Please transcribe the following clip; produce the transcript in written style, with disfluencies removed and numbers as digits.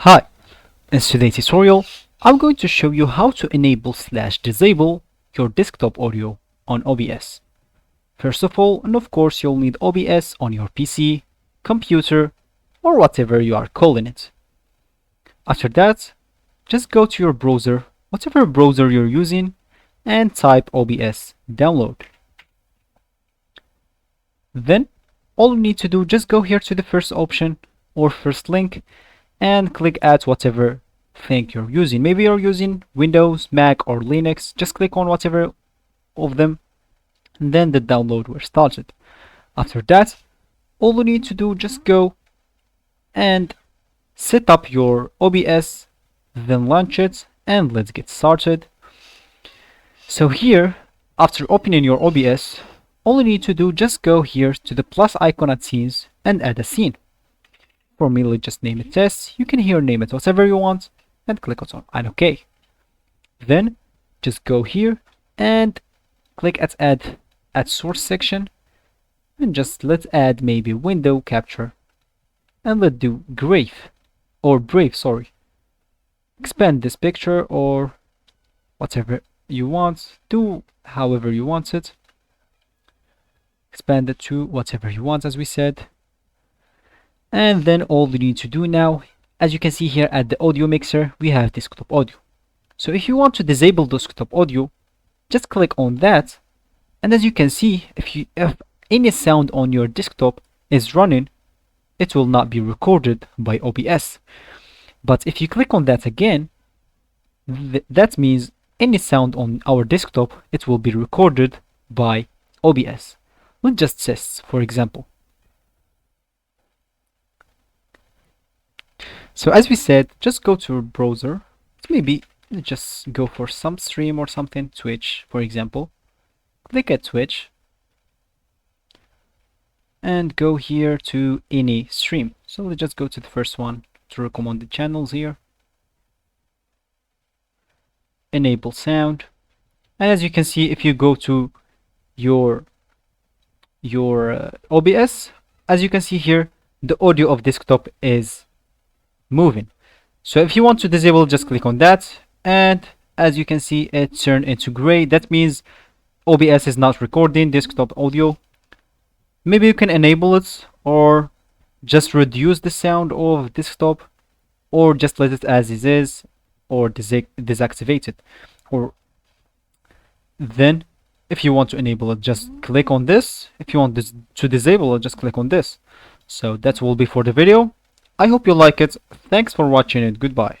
Hi, in today's tutorial, I'm going to show you how to enable/disable your desktop audio on OBS. First of all, and of course, you'll need OBS on your PC, computer, or whatever you are calling it. After that, just go to your browser, whatever browser you're using, and type OBS download. Then, all you need to do, just go here to the first option or first link and click at whatever thing you're using. Maybe you're using Windows, Mac, or Linux. Just click on whatever of them, and then the download will started. After that, all you need to do, just go and set up your OBS, then launch it, and let's get started. So here, after opening your OBS, all you need to do, just go here to the plus icon at scenes and add a scene. For me, let's just name it test. You can here name it whatever you want and click on OK. Then just go here and click at add source section, and just let's add maybe window capture, and let's do brave, sorry. Expand this picture or whatever you want, do however you want it. Expand it to whatever you want, as we said. And then all you need to do now, as you can see here at the audio mixer, we have desktop audio. So if you want to disable desktop audio, just click on that. And as you can see, if any sound on your desktop is running, it will not be recorded by OBS. But if you click on that again, that means any sound on our desktop, it will be recorded by OBS. Let's just test, for example. So as we said, just go to a browser. Maybe just go for some stream or something, Twitch, for example. Click at Twitch and go here to any stream. So let's just go to the first one to recommended channels here. Enable sound. And as you can see, if you go to your OBS, as you can see here, the audio of desktop is moving. So if you want to disable, just click on that, and as you can see, it turned into gray. That means OBS is not recording desktop audio. Maybe you can enable it, or just reduce the sound of desktop, or just let it as it is, or deactivate it. Or then if you want to enable it, just click on this. If you want this to disable it, just click on this. So that will be for the video. I hope you like it. Thanks for watching it. Goodbye.